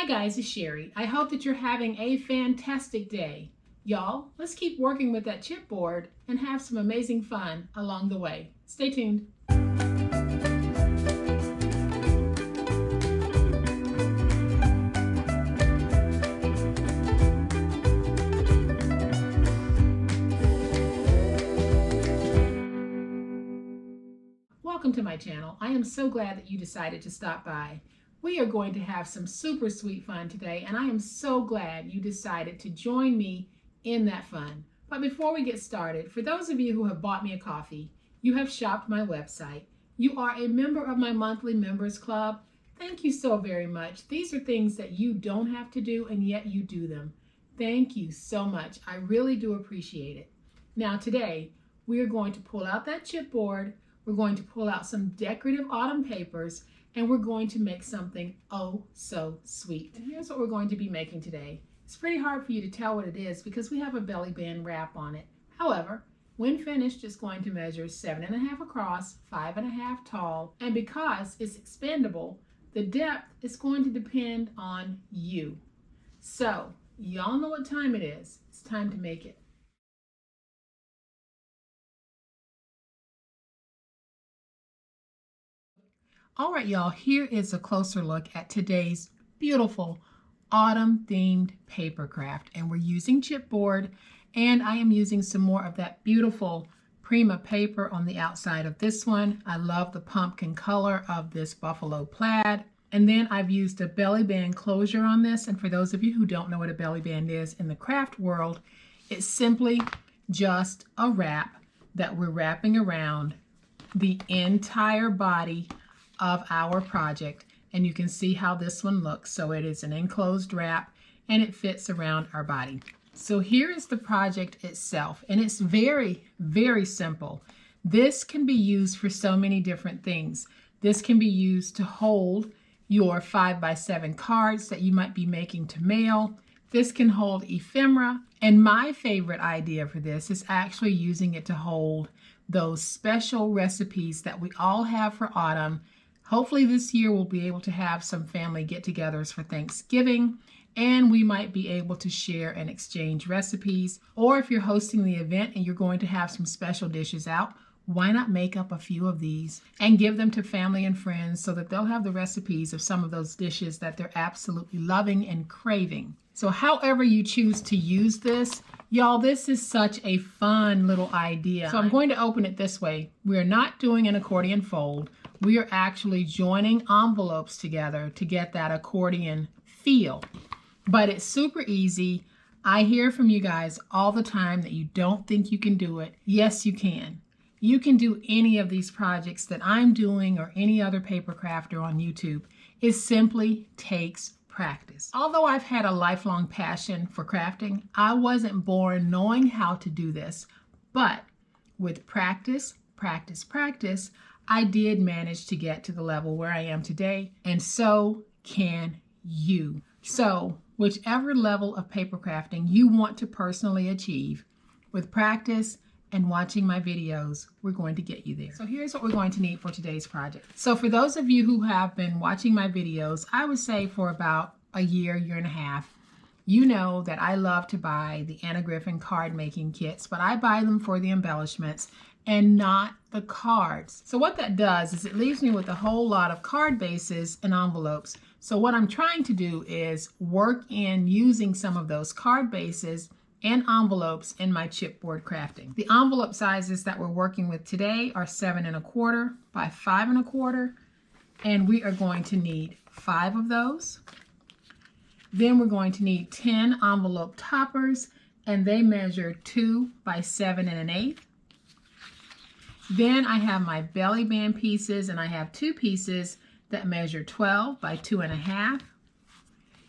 guys, it's Sherry. I hope that you're having a fantastic day. Y'all, let's keep working with that chipboard and have some amazing fun along the way. Stay tuned. Welcome to my channel. I am so glad that you decided to stop by. We are going to have some super sweet fun today, and I am so glad you decided to join me in that fun. But before we get started, for those of you who have bought me a coffee, you have shopped my website, you are a member of my monthly members club, thank you so very much. These are things that you don't have to do, and yet you do them. Thank you so much. I really do appreciate it. Now today, we are going to pull out that chipboard, we're going to pull out some decorative autumn papers, and we're going to make something oh so sweet. And here's what we're going to be making today. It's pretty hard for you to tell what it is because we have a belly band wrap on it. However, when finished, it's going to measure 7.5 across, 5.5 tall, and because it's expandable, the depth is going to depend on you. So, y'all know what time it is. It's time to make it. All right, y'all, here is a closer look at today's beautiful autumn themed paper craft. And we're using chipboard, and I am using some more of that beautiful Prima paper on the outside of this one. I love the pumpkin color of this buffalo plaid. And then I've used a belly band closure on this. And for those of you who don't know what a belly band is in the craft world, it's simply just a wrap that we're wrapping around the entire body of our project, and you can see how this one looks. So it is an enclosed wrap and it fits around our body. So here is the project itself, and it's very, very simple. This can be used for so many different things. This can be used to hold your 5x7 cards that you might be making to mail. This can hold ephemera, and my favorite idea for this is actually using it to hold those special recipes that we all have for autumn. Hopefully this year we'll be able to have some family get-togethers for Thanksgiving, and we might be able to share and exchange recipes. Or if you're hosting the event and you're going to have some special dishes out, why not make up a few of these and give them to family and friends so that they'll have the recipes of some of those dishes that they're absolutely loving and craving. So however you choose to use this, y'all, this is such a fun little idea. So I'm going to open it this way. We're not doing an accordion fold. We are actually joining envelopes together to get that accordion feel. But it's super easy. I hear from you guys all the time that you don't think you can do it. Yes, you can. You can do any of these projects that I'm doing or any other paper crafter on YouTube. It simply takes practice. Although I've had a lifelong passion for crafting, I wasn't born knowing how to do this. But with practice, I did manage to get to the level where I am today, and so can you. So whichever level of paper crafting you want to personally achieve, with practice and watching my videos, we're going to get you there. So here's what we're going to need for today's project. So for those of you who have been watching my videos, I would say for about a year and a half, you know that I love to buy the Anna Griffin card making kits, but I buy them for the embellishments and not the cards. So what that does is it leaves me with a whole lot of card bases and envelopes. So what I'm trying to do is work in using some of those card bases and envelopes in my chipboard crafting. The envelope sizes that we're working with today are 7.25 by 5.25, and we are going to need 5 of those. Then we're going to need 10 envelope toppers, and they measure 2 by 7 1/8. Then I have my belly band pieces, and I have 2 pieces that measure 12 by 2.5.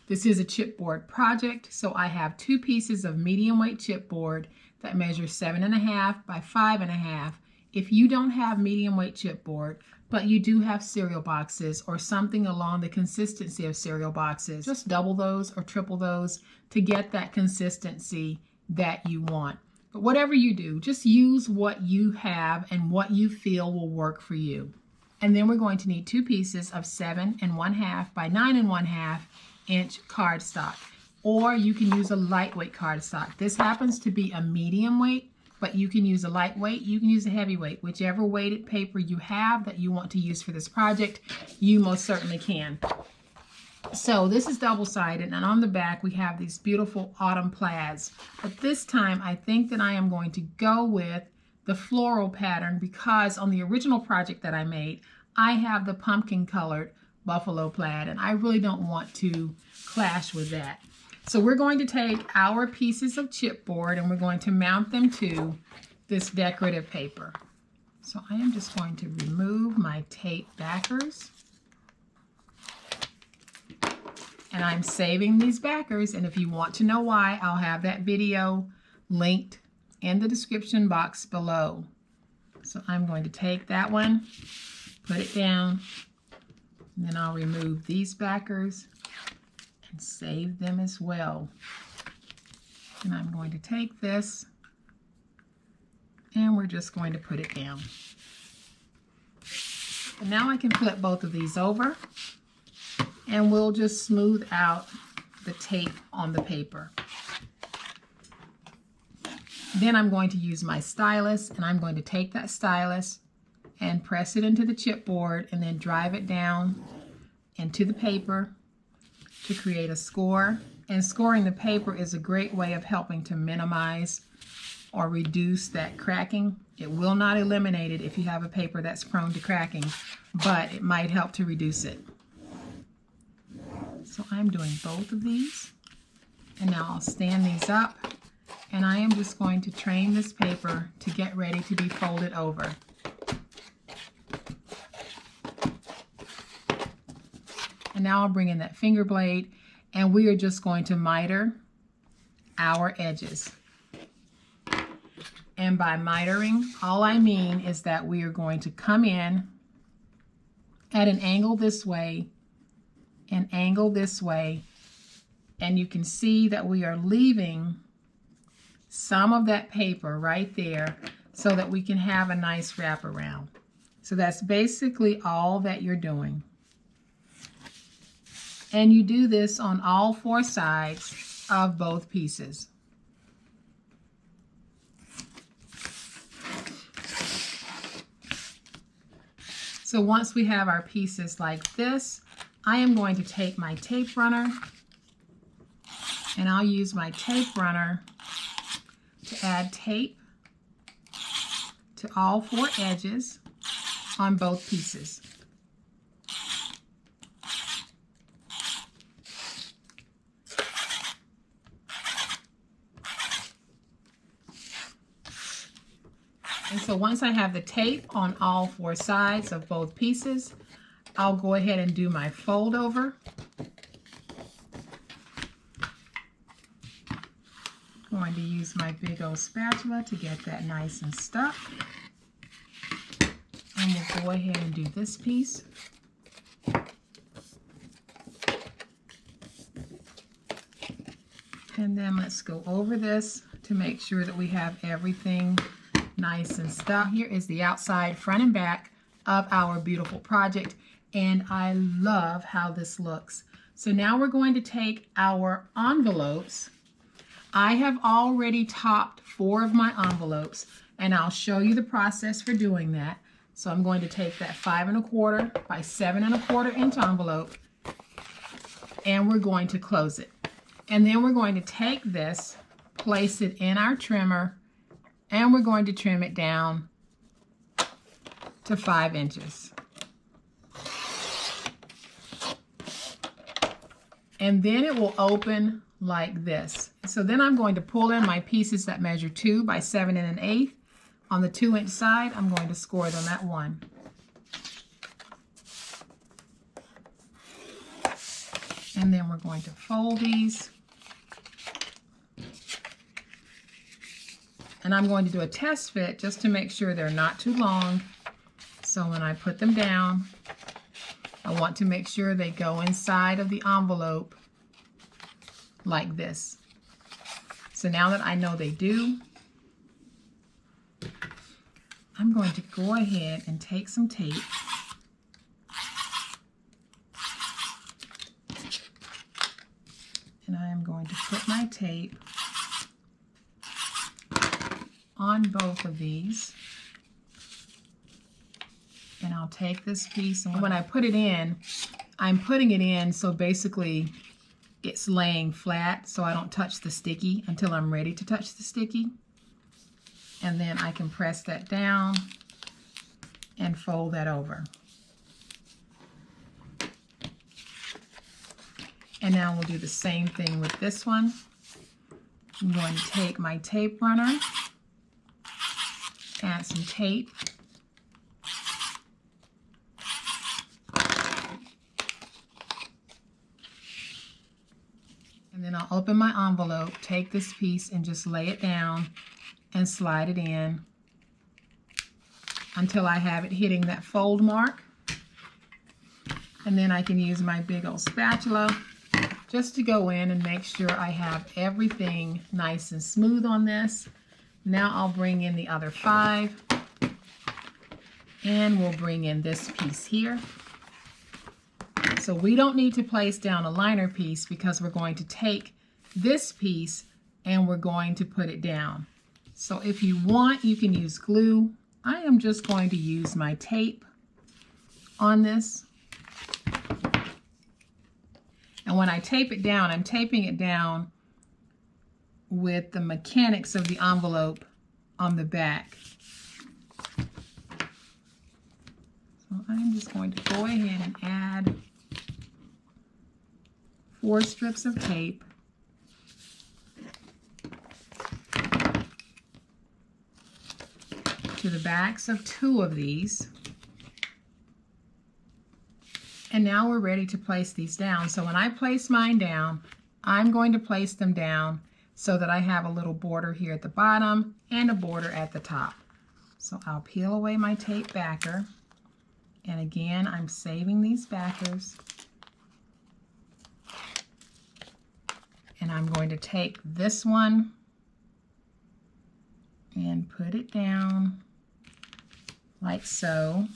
This is a chipboard project, so I have 2 pieces of medium weight chipboard that measure 7.5 by 5.5. If you don't have medium weight chipboard, but you do have cereal boxes or something along the consistency of cereal boxes, just double those or triple those to get that consistency that you want. But whatever you do, just use what you have and what you feel will work for you. And then we're going to need 2 pieces of 7 1/2 by 9 1/2 1/2" cardstock, or you can use a lightweight cardstock. This happens to be a medium weight, but you can use a lightweight, you can use a heavyweight. Whichever weighted paper you have that you want to use for this project, you most certainly can. So this is double-sided, and on the back we have these beautiful autumn plaids. But this time I think that I am going to go with the floral pattern, because on the original project that I made, I have the pumpkin colored buffalo plaid, and I really don't want to clash with that. So we're going to take our pieces of chipboard and we're going to mount them to this decorative paper. So I am just going to remove my tape backers. And I'm saving these backers, and if you want to know why, I'll have that video linked in the description box below. So I'm going to take that one, put it down, and then I'll remove these backers and save them as well. And I'm going to take this and we're just going to put it down. And now I can flip both of these over and we'll just smooth out the tape on the paper. Then I'm going to use my stylus, and I'm going to take that stylus and press it into the chipboard and then drive it down into the paper to create a score. And scoring the paper is a great way of helping to minimize or reduce that cracking. It will not eliminate it if you have a paper that's prone to cracking, but it might help to reduce it. So I'm doing both of these, and now I'll stand these up, and I am just going to train this paper to get ready to be folded over. And now I'll bring in that finger blade, and we are just going to miter our edges. And by mitering, all I mean is that we are going to come in at an angle this way, an angle this way, and you can see that we are leaving some of that paper right there so that we can have a nice wraparound. So that's basically all that you're doing. And you do this on all 4 sides of both pieces. So once we have our pieces like this, I am going to take my tape runner, and I'll use my tape runner to add tape to all 4 edges on both pieces. And so once I have the tape on all 4 sides of both pieces, I'll go ahead and do my fold over. I'm going to use my big old spatula to get that nice and stuck. And we'll go ahead and do this piece. And then let's go over this to make sure that we have everything nice and stuck. Here is the outside, front and back of our beautiful project, and I love how this looks. So now we're going to take our envelopes. I have already topped 4 of my envelopes, and I'll show you the process for doing that. So I'm going to take that 5 1/4 by 7 1/4 inch envelope, and we're going to close it. And then we're going to take this, place it in our trimmer, and we're going to trim it down to 5 inches. And then it will open like this. So then I'm going to pull in my pieces that measure 2 by 7 1/8. On the 2-inch side, I'm going to score them at 1. And then we're going to fold these. And I'm going to do a test fit just to make sure they're not too long. So when I put them down, I want to make sure they go inside of the envelope like this. So now that I know they do, I'm going to go ahead and take some tape And I am going to put my tape on both of these. And I'll take this piece, and when I put it in, I'm putting it in so basically it's laying flat so I don't touch the sticky until I'm ready to touch the sticky. And then I can press that down and fold that over. And now we'll do the same thing with this one. I'm going to take my tape runner, add some tape, and then I'll open my envelope, take this piece and just lay it down and slide it in until I have it hitting that fold mark. And then I can use my big old spatula just to go in and make sure I have everything nice and smooth on this. Now I'll bring in the other 5, and we'll bring in this piece here. So we don't need to place down a liner piece because we're going to take this piece and we're going to put it down. So if you want, you can use glue. I am just going to use my tape on this. And when I tape it down, I'm taping it down with the mechanics of the envelope on the back. So I'm just going to go ahead and add 4 strips of tape. To the backs of 2 of these. And now we're ready to place these down. So when I place mine down, I'm going to place them down so that I have a little border here at the bottom and a border at the top. So I'll peel away my tape backer. And again, I'm saving these backers. And I'm going to take this one and put it down like so.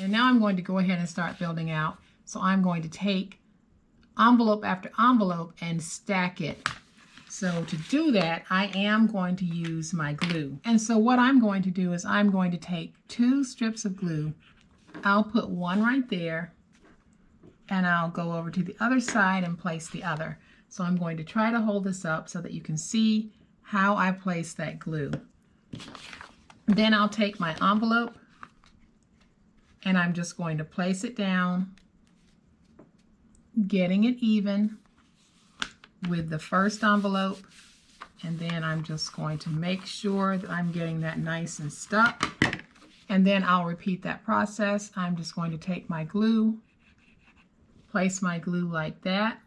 And now I'm going to go ahead and start building out. So I'm going to take envelope after envelope and stack it. So to do that, I am going to use my glue. And so what I'm going to do is I'm going to take 2 strips of glue. I'll put one right there, and I'll go over to the other side and place the other. So I'm going to try to hold this up so that you can see how I place that glue. Then I'll take my envelope, and I'm just going to place it down, getting it even with the first envelope, and then I'm just going to make sure that I'm getting that nice and stuck. And then I'll repeat that process. I'm just going to take my glue, place my glue like that,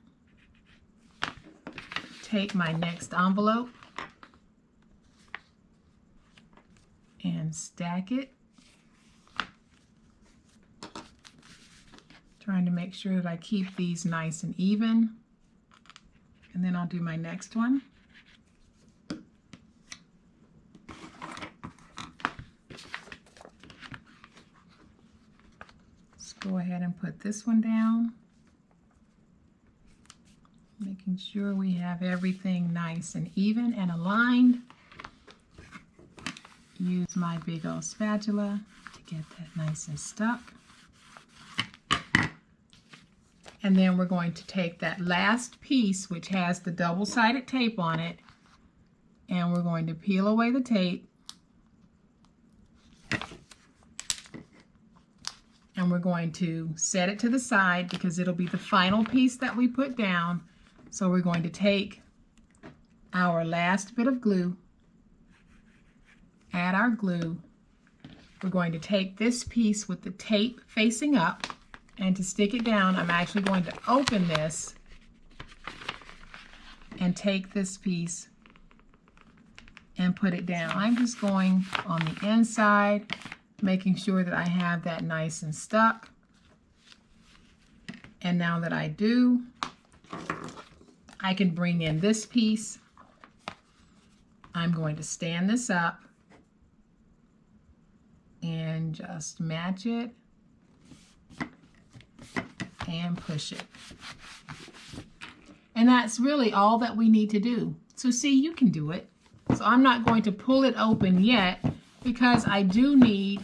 take my next envelope and stack it, trying to make sure that I keep these nice and even. And then I'll do my next one. Let's go ahead and put this one down, making sure we have everything nice and even and aligned. Use my big old spatula to get that nice and stuck. And then we're going to take that last piece, which has the double-sided tape on it, and we're going to peel away the tape. And we're going to set it to the side because it'll be the final piece that we put down. So we're going to take our last bit of glue, add our glue. We're going to take this piece with the tape facing up, and to stick it down, I'm actually going to open this and take this piece and put it down. I'm just going on the inside, making sure that I have that nice and stuck. And now that I do, I can bring in this piece. I'm going to stand this up and just match it and push it. And that's really all that we need to do. So see, you can do it. So I'm not going to pull it open yet because I do need,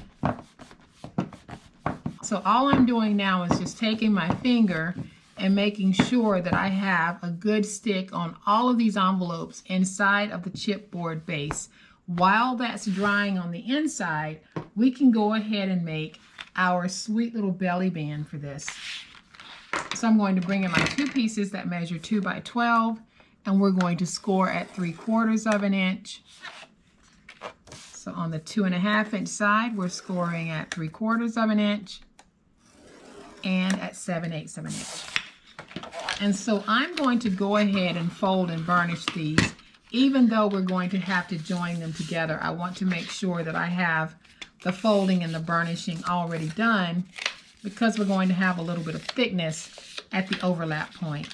so all I'm doing now is just taking my finger and making sure that I have a good stick on all of these envelopes inside of the chipboard base. While that's drying on the inside, we can go ahead and make our sweet little belly band for this. So I'm going to bring in my 2 pieces that measure 2 by 12, and we're going to score at 3/4 of an inch. So on the 2.5 inch side, we're scoring at 3/4 of an inch and at 7/8 of an inch. And so I'm going to go ahead and fold and burnish these. Even though we're going to have to join them together, I want to make sure that I have the folding and the burnishing already done, because we're going to have a little bit of thickness at the overlap point.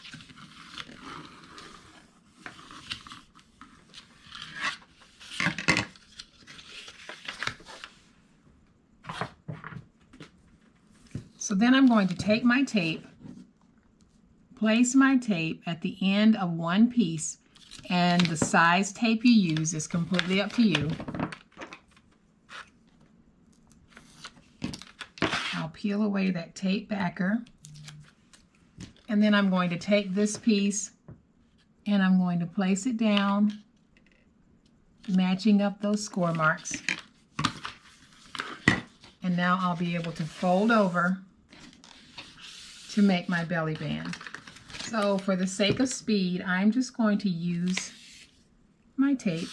So then I'm going to take my tape, place my tape at the end of one piece, and the size tape you use is completely up to you. I'll peel away that tape backer, and then I'm going to take this piece and I'm going to place it down, matching up those score marks. And now I'll be able to fold over to make my belly band. So for the sake of speed, I'm just going to use my tape.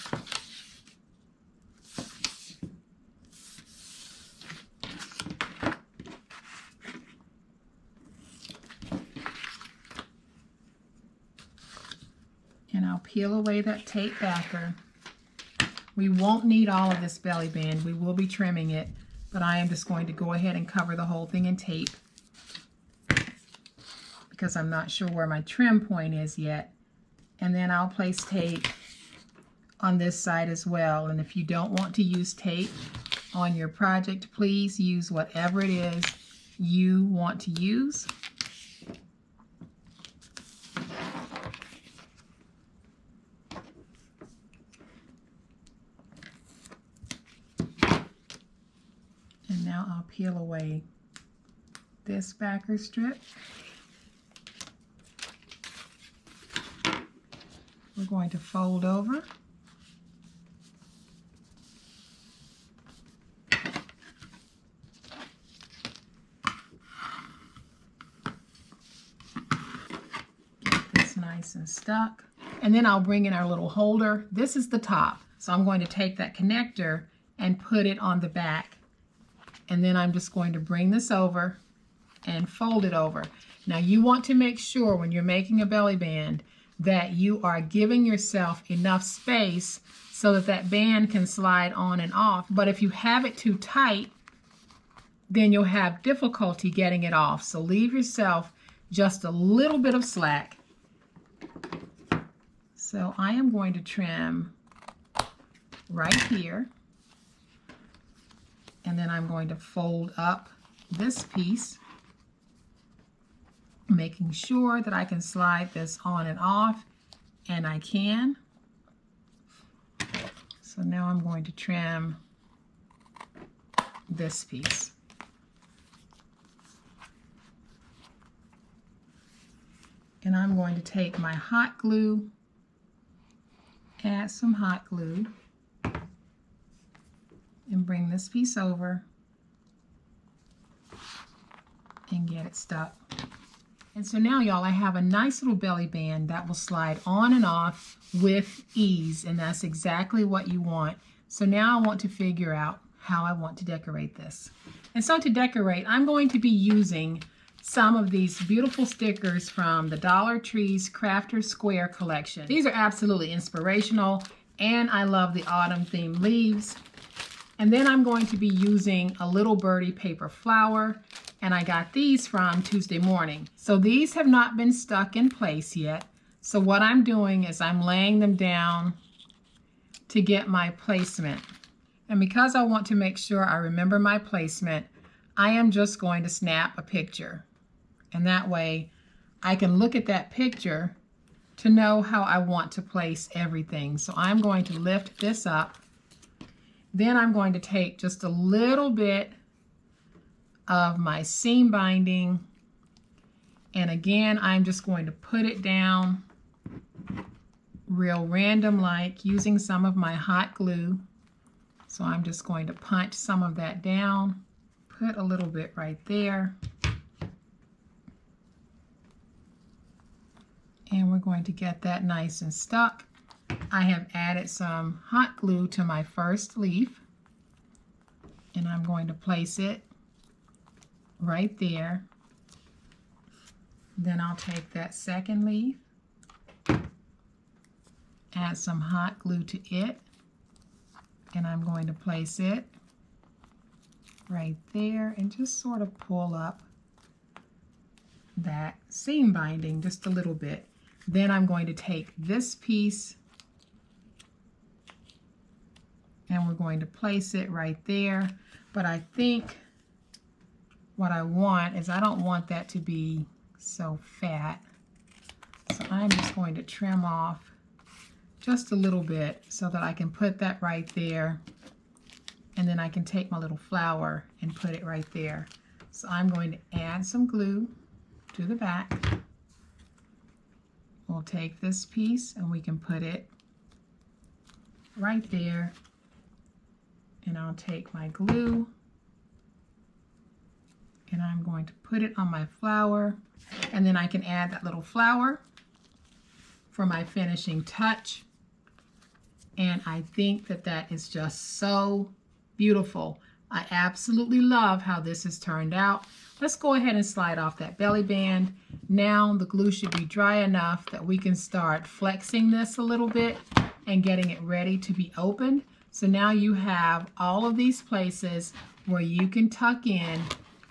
And I'll peel away that tape backer. We won't need all of this belly band. We will be trimming it, but I am just going to go ahead and cover the whole thing in tape, because I'm not sure where my trim point is yet. And then I'll place tape on this side as well. And if you don't want to use tape on your project, please use whatever it is you want to use. And now I'll peel away this backer strip. We're going to fold over. Get this nice and stuck. And then I'll bring in our little holder. This is the top. So I'm going to take that connector and put it on the back. And then I'm just going to bring this over and fold it over. Now you want to make sure when you're making a belly band that you are giving yourself enough space so that that band can slide on and off. But if you have it too tight, then you'll have difficulty getting it off. So leave yourself just a little bit of slack. So I am going to trim right here, and then I'm going to fold up this piece, making sure that I can slide this on and off, and I can. So now I'm going to trim this piece. And I'm going to take my hot glue, add some hot glue, and bring this piece over and get it stuck. And so now, y'all, I have a nice little belly band that will slide on and off with ease, and that's exactly what you want. So now I want to figure out how I want to decorate this. And so to decorate, I'm going to be using some of these beautiful stickers from the Dollar Tree's Crafter Square collection. These are absolutely inspirational, and I love the autumn themed leaves. And then I'm going to be using a Little Birdie paper flower, and I got these from Tuesday Morning. So these have not been stuck in place yet. So what I'm doing is I'm laying them down to get my placement. And because I want to make sure I remember my placement, I am just going to snap a picture. And that way I can look at that picture to know how I want to place everything. So I'm going to lift this up. Then I'm going to take just a little bit of my seam binding, and again I'm just going to put it down real random like, using some of my hot glue. So I'm just going to punch some of that down, put a little bit right there, and we're going to get that nice and stuck. I have added some hot glue to my first leaf, and I'm going to place it right there. Then I'll take that second leaf, add some hot glue to it, and I'm going to place it right there and just sort of pull up that seam binding just a little bit. Then I'm going to take this piece and we're going to place it right there. But I think what I want is, I don't want that to be so fat. So I'm just going to trim off just a little bit so that I can put that right there. And then I can take my little flower and put it right there. So I'm going to add some glue to the back. We'll take this piece and we can put it right there. And I'll take my glue and I'm going to put it on my flower. And then I can add that little flower for my finishing touch. And I think that that is just so beautiful. I absolutely love how this has turned out. Let's go ahead and slide off that belly band. Now the glue should be dry enough that we can start flexing this a little bit and getting it ready to be opened. So now you have all of these places where you can tuck in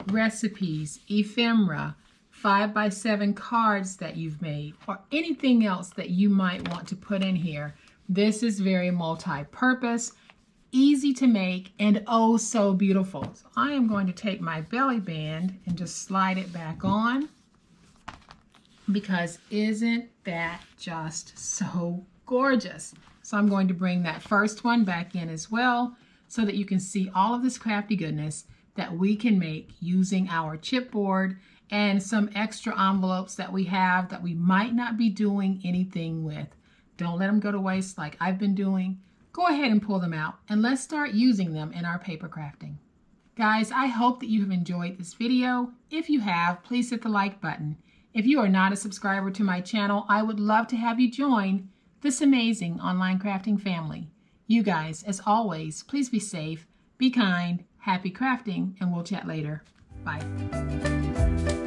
recipes, ephemera, 5x7 cards that you've made, or anything else that you might want to put in here. This is very multi-purpose, easy to make, and oh so beautiful. So I am going to take my belly band and just slide it back on, because isn't that just so gorgeous? So I'm going to bring that first one back in as well so that you can see all of this crafty goodness that we can make using our chipboard and some extra envelopes that we have that we might not be doing anything with. Don't let them go to waste like I've been doing. Go ahead and pull them out and let's start using them in our paper crafting. Guys, I hope that you have enjoyed this video. If you have, please hit the like button. If you are not a subscriber to my channel, I would love to have you join this amazing online crafting family. You guys, as always, please be safe, be kind, happy crafting, and we'll chat later. Bye.